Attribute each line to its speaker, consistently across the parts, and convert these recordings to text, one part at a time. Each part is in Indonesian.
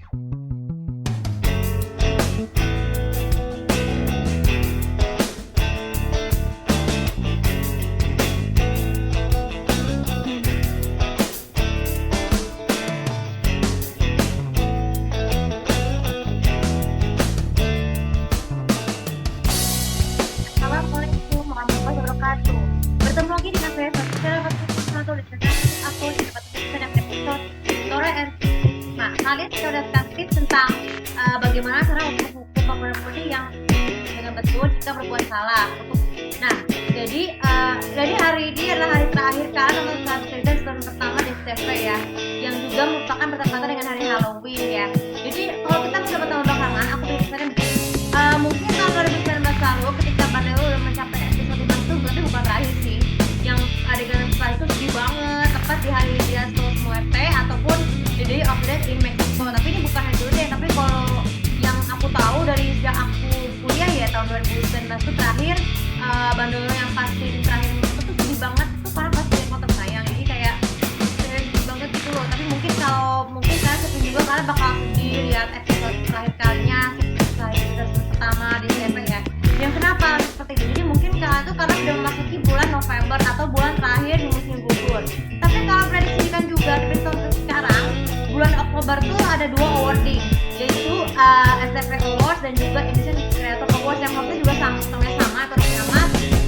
Speaker 1: Assalamualaikum warahmatullahi wabarakatuh. Bertemu lagi dengan saya Saskia atau dengan aku di tempat dalam episode Sore and Nah, kalian sudah mendapatkan tips tentang bagaimana cara menghukum pemuda yang dengan betul jika berbuat salah. Nah, jadi hari ini adalah hari terakhir kan untuk Saturday season pertama di STV ya, yang juga merupakan bertepatan dengan hari Halloween ya. Jadi kalau kita beberapa tahun belakangan, aku berpikirnya begini. Mungkin tahun 2019 lalu ketika Bandel udah mencapai episode 5 itu berarti bukan terakhir sih. Yang adegan setelah itu sedih banget, tepat di hari dia semua ataupun the day of death in Mexico. Tapi ini bukan hari dulu deh, tapi kalau yang aku tahu dari sejak aku kuliah ya tahun 2019 itu terakhir Bandel yang pasti terakhir itu tuh sedih banget tuh karena pas dia foto sayang. Jadi kayak sedih banget gitu loh. Tapi mungkin kalian sedih juga kalian bakal sedih lihat episode terakhir kalinya pertama di SMP ya. Yang kenapa seperti ini? Jadi mungkin kalian tuh karena sudah memasuki bulan November atau bulan terakhir di musim gugur. Tapi kalau prediksikan juga dari tahun sekarang, bulan Oktober tuh ada 2 awarding, yaitu STV Awards dan juga Indonesian Creator Awards yang waktu juga sama atau sama,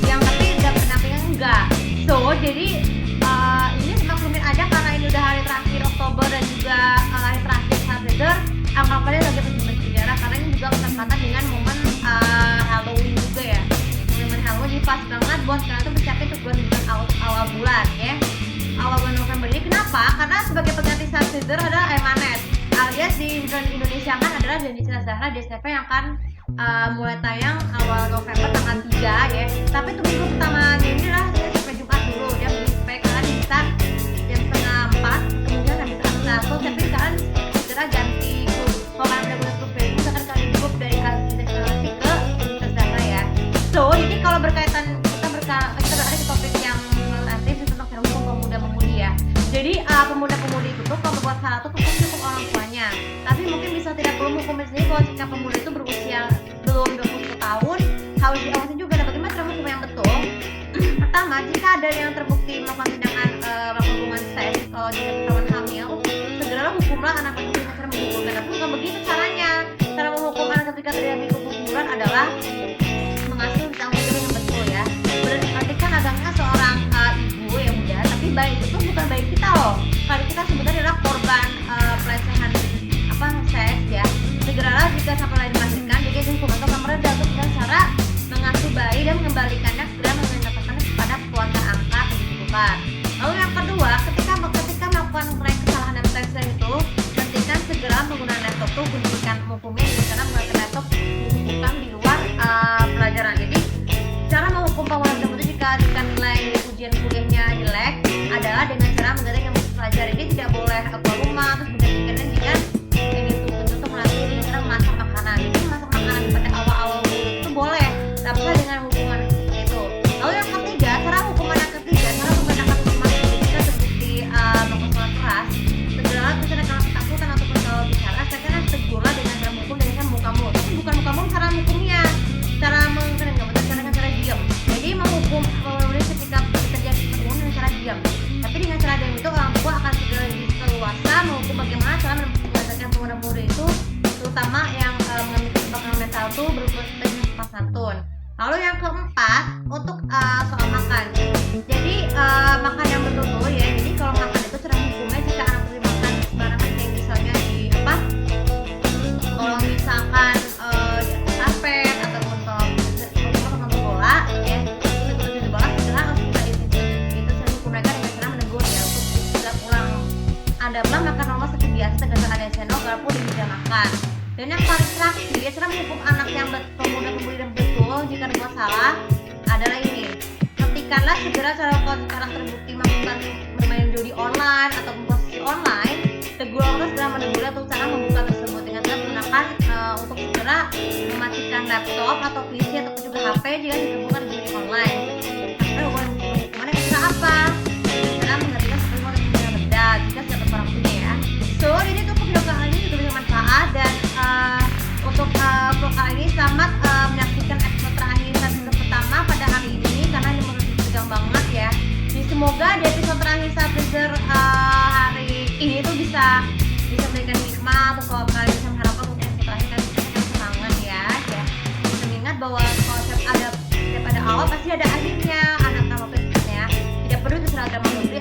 Speaker 1: yang tapi udah pendampingan enggak. So jadi ini maklumin aja karena ini udah hari terakhir Oktober dan juga hari terakhir Saturday, anggapannya lagi bersejarah karena ini juga kesempatan dengan momen Halloween juga ya. Momen Halloween ini pas banget buat kalian tuh mencapai tujuan awal bulan ya. Awal bulan November ini kenapa? Karena sebagai pengganti Saturday adalah Emanet alias di Indonesia kan adalah Janji Cerdas Zahra di STV yang akan mulai tayang awal November tanggal 3 ya. Tapi untuk minggu pertama ini lah sampai Jumat dulu ya, supaya kalian bisa jam setengah 4 kemudian habis satu tapi kalian segera ganti grup. Kalau kalian udah punya grup Facebook akan kalian grup dari destinasi ke Zahra ya. So jadi kalau berkaitan kita berada di topik yang nanti tentang hukum pemuda-pemudi ya. Jadi pemuda-pemudi itu tuh kalau berbuat salah tuh hukum orang tuanya. Tapi mungkin bisa tidak perlu hukumnya sendiri kalau jika pemuda itu berusia belum 21 tahun harus diawasin juga. Nah, bagaimana cara hukum yang betul? Pertama, jika ada yang terbukti melakukan tindakan melakukan hubungan seks kalau dia ketahuan hamil, segeralah hukumlah anak itu dengan cara menggugurkan. Tapi bukan begitu caranya. Cara menghukum anak ketika terjadi keguguran adalah mengasuh tanggung jawab yang betul ya. Berarti kan agaknya seorang ibu yang muda, tapi bayi itu bukan bayi kita loh. Kalau kita sebenarnya adalah korban pelecehan seks ya. Segeralah jika sampai lain melahirkan, jadi hukum atau meredah dengan cara mengasuh bayi dan mengembalikannya segera mendapatkannya kepada keluarga angkat gitu kan. Lalu yang kedua, ketika melakukan kesalahan dan seks itu, hentikan segera menggunakan laptop tuh hentikan hukumnya dengan cara menggunakan laptop bukan di luar pelajaran. Jadi cara menghukum pemuda itu jika nilai ujian kuliahnya jelek adalah dengan cara mengganti yang mempelajari. Dia tidak boleh keluar rumah terus menggantikannya dengan ini tuh melatih dengan cara memasak makanan. Jadi memasak makanan pada awal-awal itu boleh, tapi dengan hukuman seperti itu. Lalu yang ketiga, cara hukuman yang ketiga, cara menggunakan hukuman jika terbukti melakukan keras, segeralah misalnya kalau ketakutan ataupun kalau bicara, saya kira tegurlah dengan cara menghukum dengan mukamu. Tapi bukan mukamu cara menghukumnya, cara dengan cara diam. Jadi menghukum ketika terjadi perbuatan dengan cara diam. Tapi dengan cara diam itu orang tua akan segera leluasa menghukum bagaimana cara mengajarkan pemuda-pemudi itu, terutama yang mengalami kebakaran mental itu berupa dengan sopan santun. Lalu yang keempat untuk soal makan. Jadi makan yang betul-betul ya. Jadi kalau makan itu cara hukumnya jika anak itu makan sembarangan kayak misalnya di kalau misalkan di karpet ataupun kalau nonton bola ya, nonton bola segera harus kita itu cara hukum mereka dengan cara menegur ya untuk tidak ulang adablah makan normal seperti biasa dengan ada sendok garpu di meja makan. Dan yang paling terakhir cara menghukum anak yang pemuda-pemudi dan betul jika berbuat salah adalah ini. Hentikanlah segera cara sekarang terbukti melakukan bermain judi online atau posisi online. Tegur orang segera menegurnya untuk cara membuka tersebut dengan cara menggunakan untuk segera mematikan laptop atau PC ataupun juga HP jika ditemukan judi online. Tapi hukumannya bisa apa? Cara menghentikan seperti orang yang berbeda jika sudah orang punya ya. So ini tuh video kali ini juga bermanfaat. semoga di episode terakhir Stargazer hari ini tuh bisa memberikan hikmah atau kalau kalian bisa mengharapkan untuk episode terakhir kan kita kan semangat ya bisa mengingat bahwa konsep ada daripada awal pasti ada akhirnya anak nama ya tidak perlu itu seragam menteri